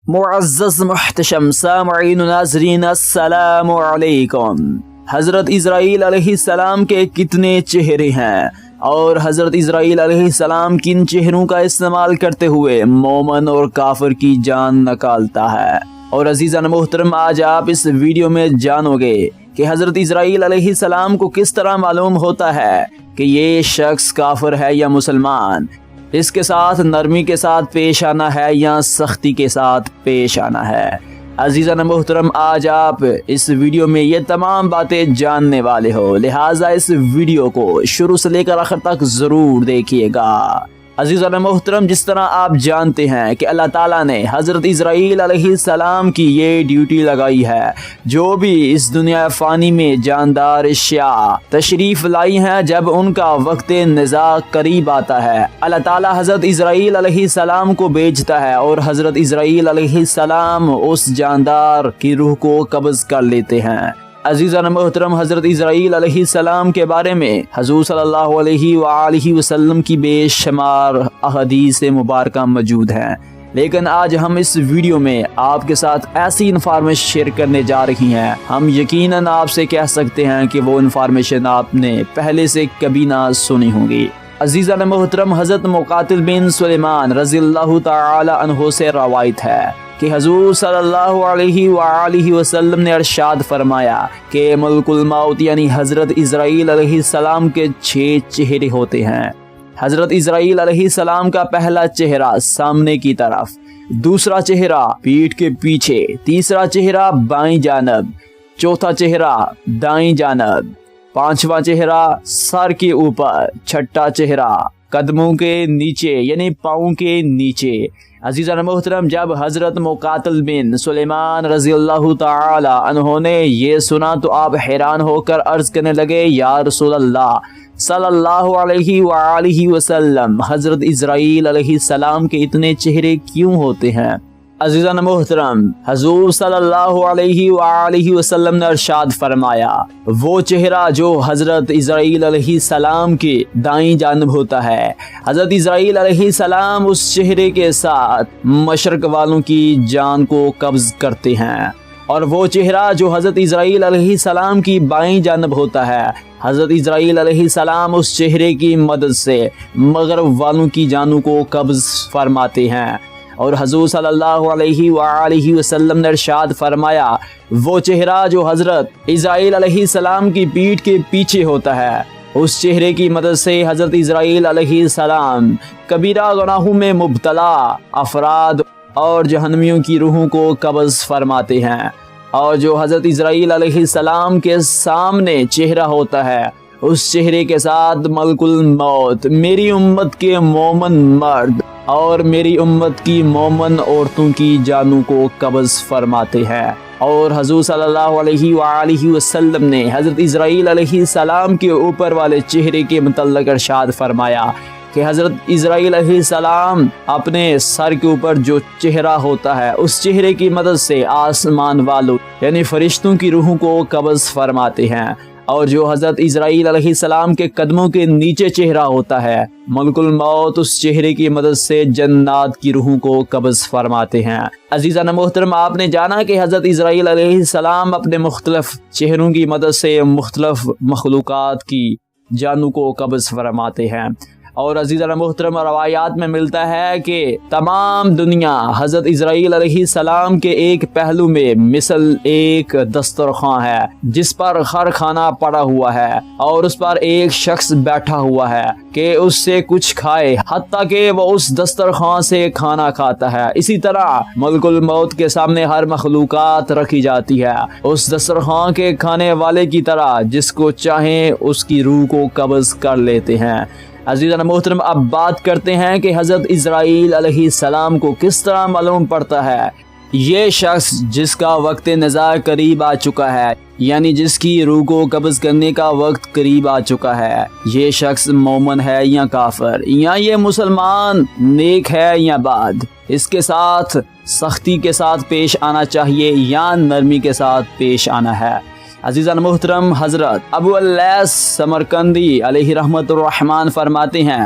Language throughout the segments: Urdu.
معزز محتشم سامعین و ناظرین السلام علیکم۔ حضرت اسرائیل علیہ السلام کے کتنے چہرے ہیں اور حضرت اسرائیل علیہ السلام کن چہروں کا استعمال کرتے ہوئے مومن اور کافر کی جان نکالتا ہے۔ اور عزیزان محترم، آج آپ اس ویڈیو میں جانو گے کہ حضرت اسرائیل علیہ السلام کو کس طرح معلوم ہوتا ہے کہ یہ شخص کافر ہے یا مسلمان، اس کے ساتھ نرمی کے ساتھ پیش آنا ہے یا سختی کے ساتھ پیش آنا ہے۔ عزیزان محترم، آج آپ اس ویڈیو میں یہ تمام باتیں جاننے والے ہو، لہٰذا اس ویڈیو کو شروع سے لے کر آخر تک ضرور دیکھیے گا۔ عزیزان محترم، جس طرح آپ جانتے ہیں کہ اللہ تعالیٰ نے حضرت اسرائیل علیہ السلام کی یہ ڈیوٹی لگائی ہے، جو بھی اس دنیا فانی میں جاندار اشیاء تشریف لائی ہیں، جب ان کا وقت نزاع قریب آتا ہے، اللہ تعالیٰ حضرت اسرائیل علیہ السلام کو بھیجتا ہے اور حضرت اسرائیل علیہ السلام اس جاندار کی روح کو قبض کر لیتے ہیں۔ عزیزان محترم، حضرت اسرائیل علیہ السلام کے بارے میں حضور صلی اللہ علیہ وآلہ وسلم کی بے شمار احادیث مبارکہ موجود ہیں، لیکن آج ہم اس ویڈیو میں آپ کے ساتھ ایسی انفارمیشن شیئر کرنے جا رہی ہیں، ہم یقیناً آپ سے کہہ سکتے ہیں کہ وہ انفارمیشن آپ نے پہلے سے کبھی نہ سنی ہوں گی۔ عزیزان محترم، حضرت مقاتل بن سلیمان رضی اللہ تعالی عنہ سے روایت ہے کہ حضور صلی اللہ علیہ وآلہ وسلم نے ارشاد فرمایا کہ ملک الموت یعنی حضرت اسرائیل علیہ السلام کے 6 چہرے ہوتے ہیں۔ حضرت اسرائیل علیہ السلام کا پہلا چہرہ سامنے کی طرف، دوسرا چہرہ پیٹھ کے پیچھے، تیسرا چہرہ بائیں جانب، چوتھا چہرہ دائیں جانب، پانچواں چہرہ سر کے اوپر، چھٹا چہرہ قدموں کے نیچے یعنی پاؤں کے نیچے۔ عزیزان محترم، جب حضرت مقاتل بن سلیمان رضی اللہ تعالی عنہ نے یہ سنا تو آپ حیران ہو کر عرض کرنے لگے، یا رسول اللہ صلی اللہ علیہ وآلہ وسلم، حضرت اسرائیل علیہ السلام کے اتنے چہرے کیوں ہوتے ہیں؟ عزیزان محترم، حضور صلی اللہ علیہ وآلہ وسلم نے ارشاد فرمایا، وہ چہرہ جو حضرت اسرائیل علیہ السلام کے دائیں جانب ہوتا ہے، حضرت اسرائیل علیہ السلام اس چہرے کے ساتھ مشرق والوں کی جان کو قبض کرتے ہیں، اور وہ چہرہ جو حضرت اسرائیل علیہ السلام کی بائیں جانب ہوتا ہے، حضرت اسرائیل علیہ السلام اس چہرے کی مدد سے مغرب والوں کی جانوں کو قبض فرماتے ہیں۔ اور حضور صلی اللہ علیہ وآلہ وسلم نے ارشاد فرمایا، وہ چہرہ جو حضرت اسرائیل علیہ السلام کی پیٹھ کے پیچھے ہوتا ہے، اس چہرے کی مدد سے حضرت اسرائیل علیہ السلام کبیرہ گناہوں میں مبتلا افراد اور جہنمیوں کی روحوں کو قبض فرماتے ہیں۔ اور جو حضرت اسرائیل علیہ السلام کے سامنے چہرہ ہوتا ہے، اس چہرے کے ساتھ ملک الموت میری امت کے مومن مرد اور میری امت کی مومن عورتوں کی جانوں کو قبض فرماتے ہیں۔ اور حضور صلی اللہ علیہ وآلہ وسلم نے حضرت اسرائیل علیہ السلام کے اوپر والے چہرے کے متعلق ارشاد فرمایا کہ حضرت اسرائیل علیہ السلام اپنے سر کے اوپر جو چہرہ ہوتا ہے، اس چہرے کی مدد سے آسمان والوں یعنی فرشتوں کی روحوں کو قبض فرماتے ہیں، اور جو حضرت اسرائیل علیہ السلام کے قدموں کے نیچے چہرہ ہوتا ہے، ملک الموت اس چہرے کی مدد سے جنات کی روحوں کو قبض فرماتے ہیں۔ عزیزان محترم، آپ نے جانا کہ حضرت اسرائیل علیہ السلام اپنے مختلف چہروں کی مدد سے مختلف مخلوقات کی جانوں کو قبض فرماتے ہیں۔ اور عزیزان محترم، روایات میں ملتا ہے کہ تمام دنیا حضرت اسرائیل علیہ السلام کے ایک پہلو میں مثل ایک دسترخوان ہے، جس پر ہر کھانا پڑا ہوا ہے اور اس پر ایک شخص بیٹھا ہوا ہے کہ اس سے کچھ کھائے، حتیٰ کہ وہ اس دسترخوان سے کھانا کھاتا ہے۔ اسی طرح ملک الموت کے سامنے ہر مخلوقات رکھی جاتی ہے اس دسترخوان کے کھانے والے کی طرح، جس کو چاہیں اس کی روح کو قبض کر لیتے ہیں۔ عزیزان محترم، اب بات کرتے ہیں کہ حضرت اسرائیل علیہ السلام کو کس طرح معلوم پڑتا ہے۔ یہ شخص جس کا وقت نزاع قریب آ چکا ہے، یعنی جس کی روح کو قبض کرنے کا وقت قریب آ چکا ہے، یہ شخص مومن ہے یا کافر، یا یہ مسلمان نیک ہے یا بد، اس کے ساتھ سختی کے ساتھ پیش آنا چاہیے یا نرمی کے ساتھ پیش آنا ہے۔ عزیزان محترم، حضرت ابو اللیث سمرقندی علیہ رحمت الرحمن فرماتے ہیں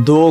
2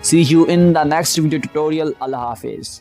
See you in the next video tutorial. Allah Hafiz.